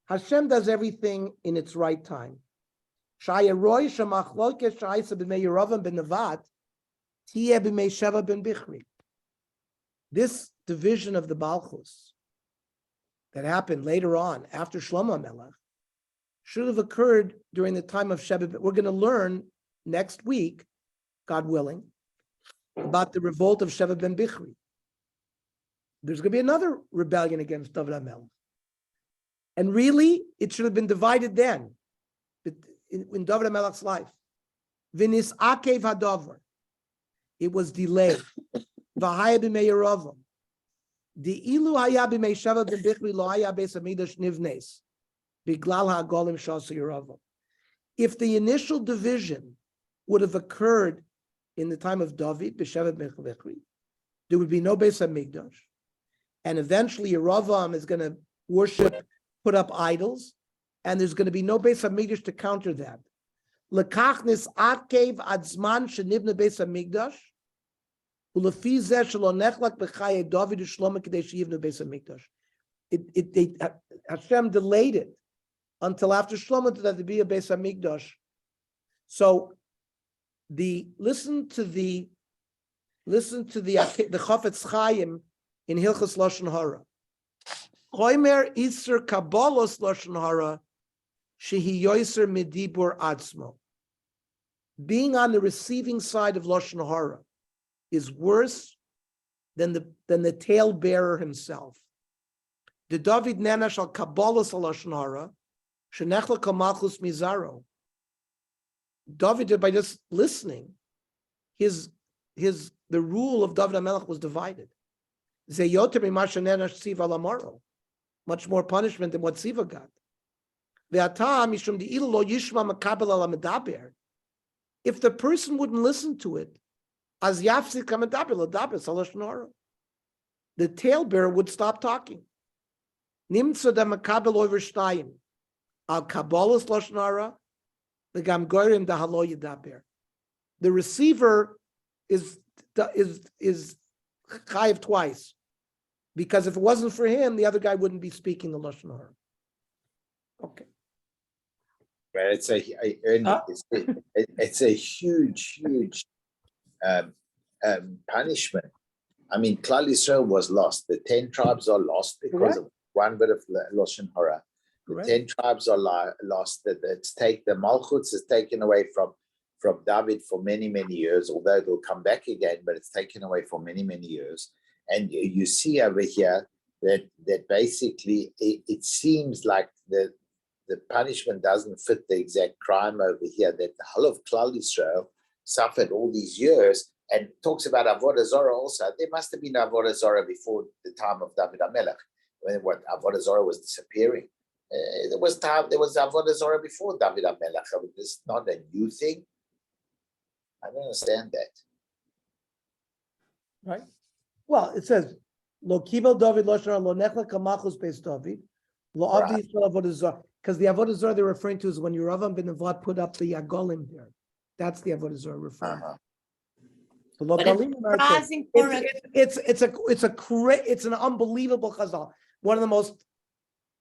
Speaker 7: Hashem does everything in its right time. Shaya Roy Shamachloke Shaisa b'mei Yeravam ben Nevat, Tieh b'mei Sheva ben Bichri. This division of the Malchus that happened later on after Shlomo Melech should have occurred during the time of Sheva. We're going to learn next week, God willing, about the revolt of Sheva ben Bichri. There's going to be another rebellion against David HaMelech. And really, it should have been divided then, in David HaMelech's life. V'nis akev hadavar. It was delayed. V'haya b'mei Yeravam. The ilu haya b'mei Sheva ben Bichri lo haya beis hamidrash nivnes. Biglal ha'agolim shasa Yeravam. If the initial division would have occurred in the time of David, b'Sheva ben Bichri, there would be no beis hamikdash. And eventually Yeravam is going to worship, put up idols, and there's going to be no beis hamikdash to counter that. Lekach nis'akev ad zman shenibna beis hamikdash, ulefi zeh shelo nechlak b'chaye David u'shlomo kedei sheyivnu beis hamikdash. Hashem delayed it until after Shlomo that there be a beis hamikdash. So listen to the Chafetz Chaim in Hilchos Lashon Hara. Choimer iser kabalos Lashon Hara shehi yoiser medibur atzmo. Being on the receiving side of Lashon Hara is worse than the talebearer himself. The David nenash al kabalos Lashon Hara shenechla kamalchus mizaro. David, by just listening, the rule of David HaMelech was divided. Much more punishment than what Siva got. If the person wouldn't listen to it, the talebearer would stop talking. The receiver is chayiv twice, because if it wasn't for him, the other guy wouldn't be speaking the lashon hara. Okay.
Speaker 4: But it's a huge punishment. I mean, Klal Yisrael was lost. The 10 tribes are lost because of one bit of lashon hara. The 10 tribes are lost. The Malchutz is taken away from David for many years, although it will come back again, but it's taken away for many years. And you see over here that basically it seems like the punishment doesn't fit the exact crime over here, that the whole of Klal Yisrael suffered all these years, and talks about Avodah Zarah also. There must have been Avodah Zarah before the time of David HaMelech, when Avodah Zarah was disappearing. There was Avodah Zarah before David HaMelech. I mean, this is not a new thing. I don't understand that.
Speaker 7: Right. Well, it says, "Lo kibel David lo shara lo nechla kamachus beis David lo avdi Yisrael avodah zarah." Because the avodah zarah they're referring to is when Yeravam ben Nevat put up the agolim there. That's the avodah zarah referring. So lo
Speaker 2: But
Speaker 7: galim
Speaker 2: it's
Speaker 7: are-
Speaker 2: surprising for a
Speaker 7: it's an unbelievable chazal. One of the most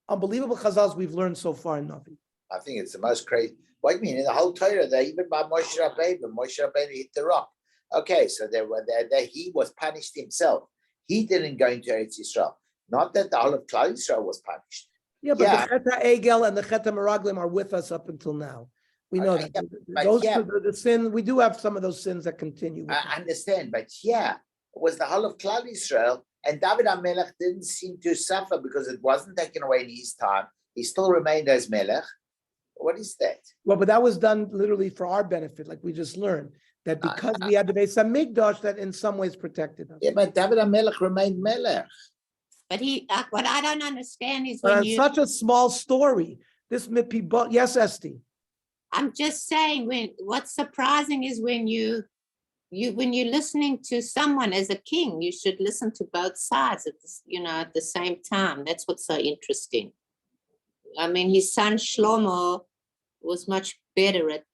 Speaker 7: unbelievable chazals we've learned so far in Navi.
Speaker 4: I think it's the most crazy. What do you mean? In the whole Torah, even by Moshe Rabbeinu hit the rock. Okay, so he was punished himself. He didn't go into Eretz Yisrael. Not that the whole of Klal Yisrael was punished.
Speaker 7: Yeah, but the Chet HaEgel and the Chet HaMeraglim are with us up until now. We know that. The sin, we do have some of those sins that continue.
Speaker 4: I understand, but it was the whole of Klal Yisrael, and David HaMelech didn't seem to suffer because it wasn't taken away in his time. He still remained as Melech. What is that?
Speaker 7: Well, but that was done literally for our benefit, like we just learned, that because we had the Beis HaMikdash, that in some ways protected us.
Speaker 4: Yeah, but David HaMelech remained Melech.
Speaker 2: But what I don't understand is
Speaker 7: But
Speaker 2: when
Speaker 7: it's such a small story. This mipi, yes, Esti.
Speaker 2: I'm just saying, what's surprising is when you're listening to someone as a king, you should listen to both sides at the same time. That's what's so interesting. I mean, his son Shlomo was much better at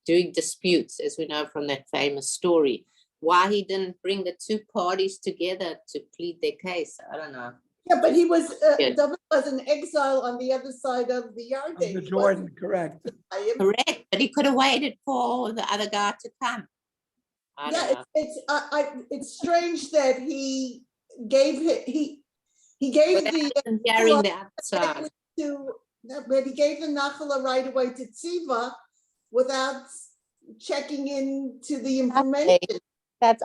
Speaker 2: doing disputes, as we know from that famous story. Why he didn't bring the two parties together to plead their case, I don't know.
Speaker 6: Yeah, but he was, David was in exile on the other side of the Yarden.
Speaker 7: The Jordan, correct.
Speaker 2: Correct, but he could have waited for the other guy to come. I don't know.
Speaker 6: It's strange that he gave the
Speaker 2: Hearing the outside.
Speaker 6: to But he gave the Nachala right away to Tziva without checking into the information.
Speaker 8: That's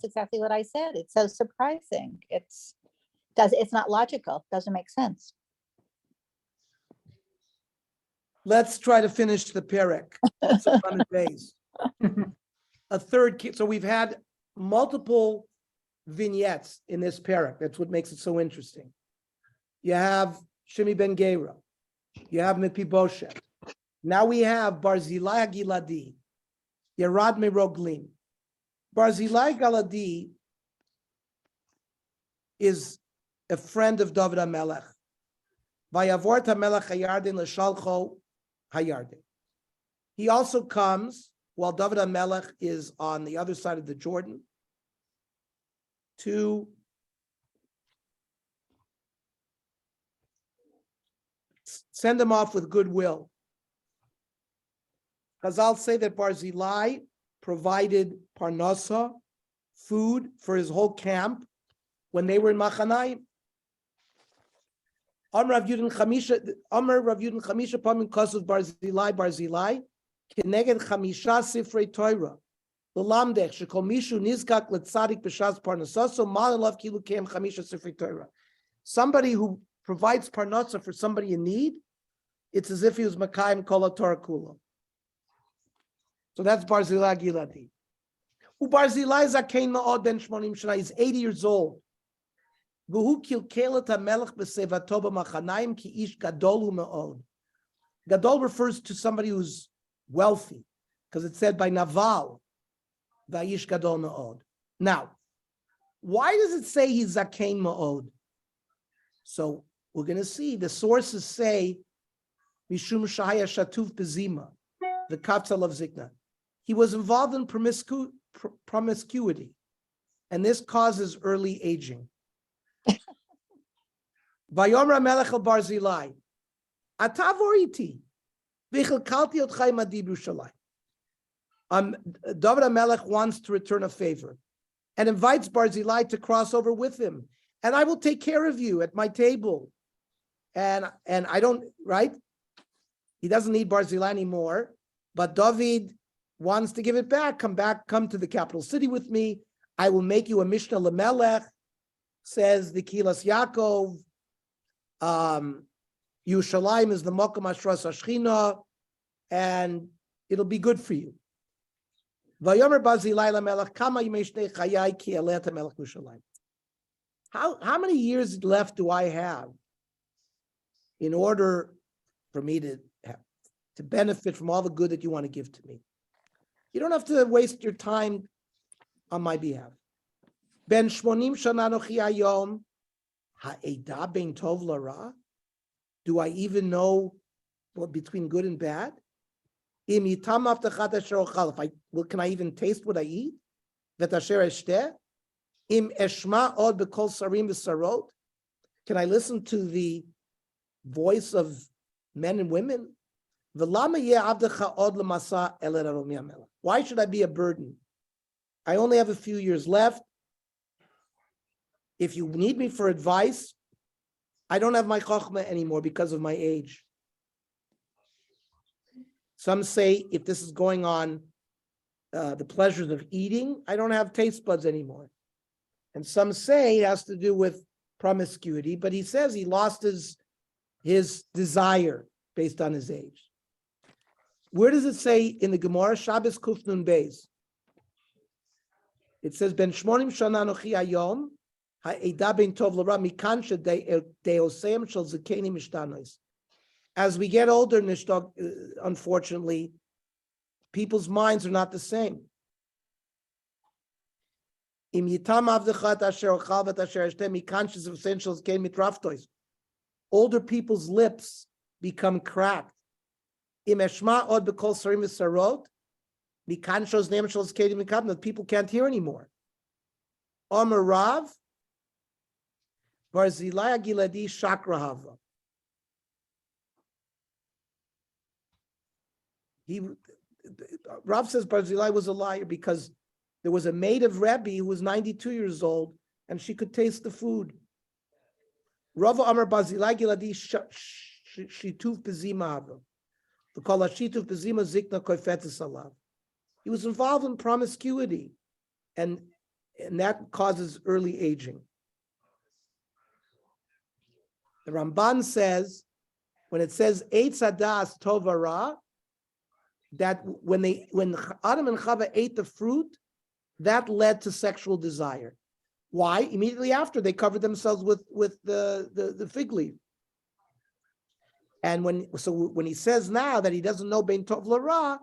Speaker 8: exactly what I said. It's so surprising. It's not logical. Doesn't make sense.
Speaker 7: Let's try to finish the perek. What's on the base? A third, so we've had multiple vignettes in this perek. That's what makes it so interesting. You have Shimi ben Gera. You have Mepiboshet. Now we have Barzilai Giladi. Yerad Meroglim. Barzilai Giladi is a friend of David HaMelech. Vayavort HaMelech HaYarden L'shalcho HaYarden. He also comes while David HaMelech is on the other side of the Jordan to send him off with goodwill. Chazal say that Barzilai provided parnasa, food for his whole camp when they were in Machanayim. Amar Rav Yudin Chamisha Pamim Kosov Barzilai Keneged Chamisha Sifrei Torah L'lamdech Shekol Mishu Nizkak L'tzadik B'shas Parnasaso Malalav Kilu Kem Chamisha Sifrei Torah. Somebody who provides parnasa for somebody in need, it's as if he was Makayim Kol Torah Kula. So that's Barzilai Giladi. Barzilai Zakein Ma'od Ben Shmonim Shana. He's 80 years old. V'hu kilkelet hamelech b'sevato b'machanayim ki ish gadol u'me'od. Gadol refers to somebody who's wealthy, because it said by Naval, v'yish gadol me'od. Now, why does it say he's zakein me'od? So we're going to see the sources say mishum shahaya shatuf bezima, the kapsal of zikna. He was involved in promiscuity, and this causes early aging. Vayomer Melech el Barzilai, Atavor iti, v'chilkalti otchay madi b'Yerushalayim. David HaMelech wants to return a favor and invites Barzilai to cross over with him, and I will take care of you at my table. And I don't, right? He doesn't need Barzilai anymore, but David wants to give it back. Come to the capital city with me. I will make you a Mishnah L'Melech, says the Kilas Yaakov. Yerushalayim is the Mokom Ashras Ashchina, and it'll be good for you. Vayomer Barzilai LaMelech Kama Yimei Shnei Chayai Ki Eleh HaMelech Yerushalayim. How many years left do I have in order for me to benefit from all the good that you want to give to me? You don't have to waste your time on my behalf. Ben Shmonim Shana Nochi Hayom Ha'eda Ben Tov Lara. Do I even know what between good and bad? Im Yitam Avtachat Asher Ochal. Can I even taste what I eat? Vet Asher Eshteh. Im Eshma Od B'Kol Sarim V'Sarot. Can I listen to the voice of men and women? V'lama Yeh Avdecha Od L'Masa Eled Arom Yamelech. Why should I be a burden? I only have a few years left. If you need me for advice, I don't have my chokhmah anymore because of my age. Some say if this is going on the pleasures of eating, I don't have taste buds anymore. And some say it has to do with promiscuity, but he says he lost his desire based on his age. Where does it say in the Gemara? Shabbos Kuf Nun Beis. It says, Ben Shmonim Shana Nochi Hayom, Ha'eda Ben Tov L'Ra Mikan Deoseim Shel Zakeni Mishtanos. As we get older, unfortunately, people's minds are not the same. Im Yitam Avdechat Asher Ochal Vet Asher Eshtem Mikan Shel Zakeni Mitraftois. Older people's lips become cracked. Im Eshma Od B'Kol Sarim V'Sarot. People can't hear anymore. Omer Rav, Barzilai Giladi Shakrahava. Rav says Barzilai was a liar because there was a maid of Rebbe who was 92 years old and she could taste the food. Rav Omer Barzilai Giladi shituf bezima haba. V'kol hashituf bezima zikna koifetzes alav. He was involved in promiscuity, and that causes early aging. The Ramban says, when it says Eitz Hadas Tov Ra, that when Adam and Chava ate the fruit, that led to sexual desire. Why? Immediately after, they covered themselves with the fig leaf. And when he says now that he doesn't know Bein Tov L'Ra,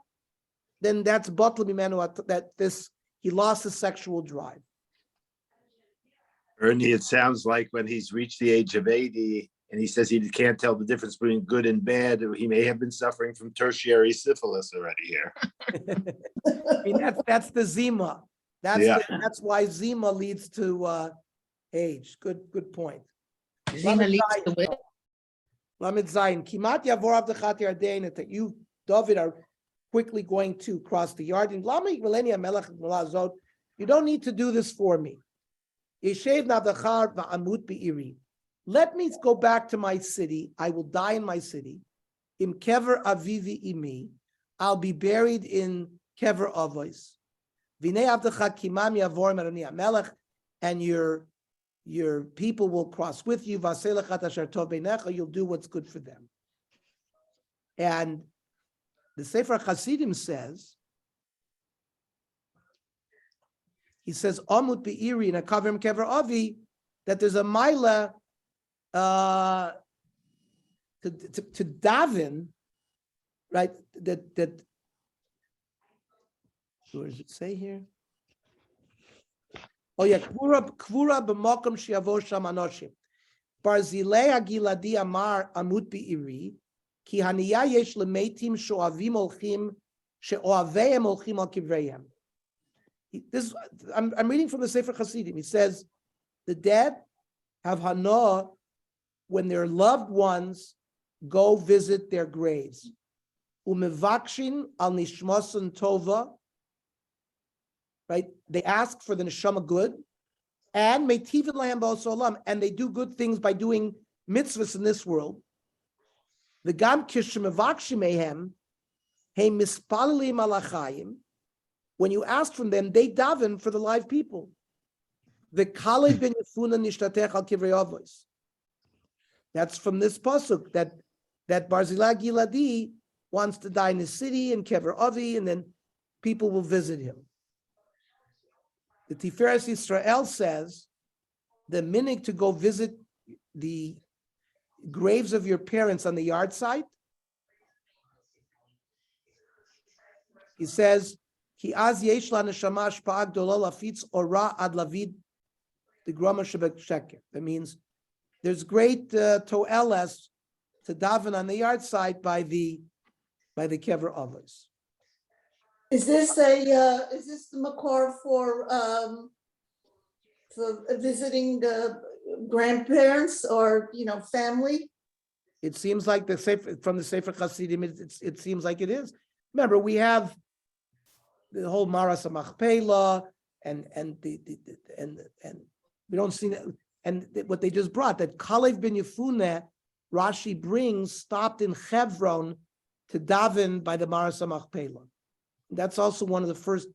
Speaker 7: then that's Batla Mimenu, that he lost his sexual drive.
Speaker 9: Ernie, it sounds like when he's reached the age of 80 and he says he can't tell the difference between good and bad, he may have been suffering from tertiary syphilis already here.
Speaker 7: I mean, that's the Zima. That's why Zima leads to age. Good point.
Speaker 2: Zima leads to what?
Speaker 7: Lamed Zayin, Kimat Yavor Avdechat Yarden, that you, David, are quickly going to cross the Yarden. Lama Millennia Melech Zot, you don't need to do this for me. Yeshev Navachar Va'amut Be'iri. Let me go back to my city. I will die in my city. Im Kever Avivi Imi. I'll be buried in Kever Avos. V'nei Avdecha Kimam Yavor Merani Melech, and your people will cross with you. You'll do what's good for them. And the Sefer Hasidim says, Amut Be'iri in a Kavrim Kever Avi, that there's a Maila to daven, right? That where does it say here? Oh yeah, kvura b'makom shiavo sham anoshim. Barzilei Agiladi Amar Amut Be'iri, ki haniya yesh lemeitim shoavim olchim sheoaveim olchim al kivreihem. I'm reading from the Sefer Hasidim. He says, the dead have hana when their loved ones go visit their graves. Umevakshin al nishmasan tova. Right? They ask for the neshama good, and meitivin lahem ba'olam, and they do good things by doing mitzvahs in this world. The gam kishmevakshim mehem, hey mispalalim alachayim. When you ask from them, they daven for the live people. The kalev ben yefuna nishtatech al kivrei avos. That's from this pasuk that Barzilai Giladi wants to die in his city in Kever Avi, and then people will visit him. The Tiferes Yisrael says the minig to go visit the graves of your parents on the yard site. He says, "Ki az yesh la neshama shpa'a gdola lafitz ora ad lavid the grama shebek sheker." That means there's great toeles to daven on the yard site by the kever avos.
Speaker 6: Is this the makor for visiting the grandparents or family?
Speaker 7: It seems like from the Sefer Hasidim, it seems like it is. Remember, we have the whole Maras Machpelah and we don't see that. And what they just brought, that Kalev ben Yefuneh, Rashi brings, stopped in Hebron to daven by the Maras Machpelah. That's also one of the first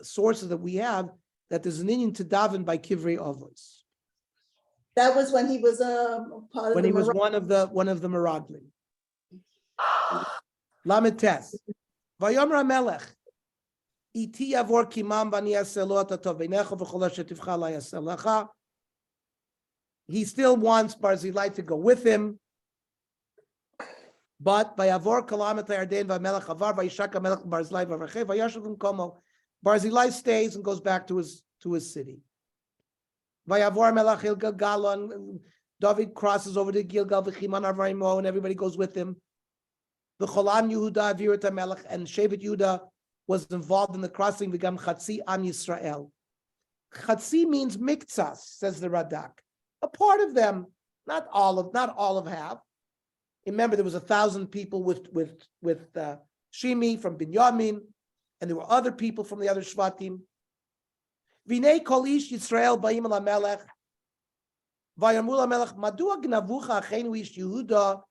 Speaker 7: sources that we have, that there's an Indian to daven by Kivrei Avos.
Speaker 6: That was when he was part of
Speaker 7: when he was one of the Meraglim. Lamed Tes. Vayomer HaMelech. Iti yavor kimam v'ani yaseh lo atov beinecha v'chol asher tivcha la yaseh lecha. He still wants Barzilai to go with him. But Vayavor Kalamet Yarden Vamelech Avar Vayishak Melech Barzilai Vavreche Vayashav Komo. Barzilai stays and goes back to his city. Vayavor Melech Gilgal. David crosses over to Gilgal v'chiman Arvaimo, and everybody goes with him. The Cholam Yehuda Avirat Melech, and Shevet Yehuda was involved in the crossing. V'gam Chatzi Am Yisrael. Chatzi means miktsas, says the Radak. A part of them, not all of half. Remember, there was 1,000 people with Shimi from Binyamin, and there were other people from the other Shvatim. Vinei kol ish Yisrael ba'im al HaMelech, vayamul HaMelech, madua gnavucha achenu ish Yehuda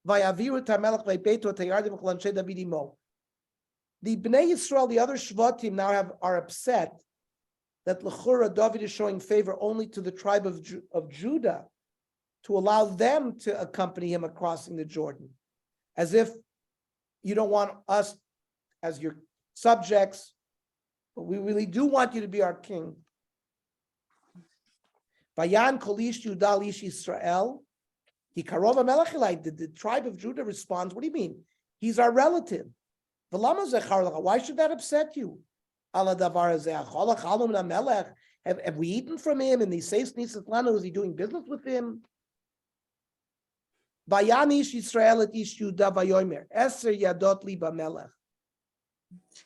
Speaker 7: Vayaviru tamelech ve'beto tayardim k'lanshe David imo. The Bnei Yisrael, the other Shvatim now are upset that L'chura David is showing favor only to the tribe of Judah to allow them to accompany him crossing the Jordan, as if you don't want us as your subjects, but we really do want you to be our king. Vayan kolish Judah lish Yisrael. The tribe of Judah responds, what do you mean? He's our relative. Why should that upset you? Have we eaten from him? And he says, is he doing business with him?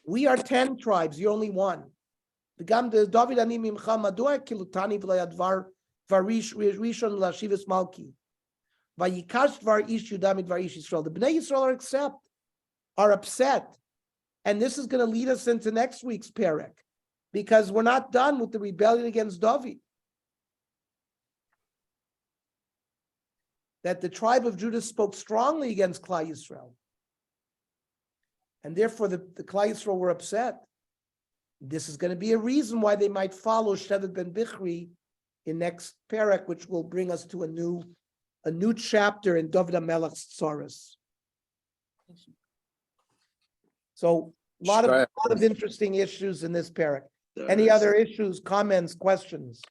Speaker 7: We are 10 tribes, you're only one. The Bnei Yisrael are upset. And this is going to lead us into next week's parak, because we're not done with the rebellion against David. That the tribe of Judah spoke strongly against Klal Yisrael. And therefore the Klal Yisrael were upset. This is going to be a reason why they might follow Shevet ben Bichri in next parak, which will bring us to a new chapter in David HaMelech's Tzoros. So a lot of interesting issues in this parak. Any other issues, comments, questions?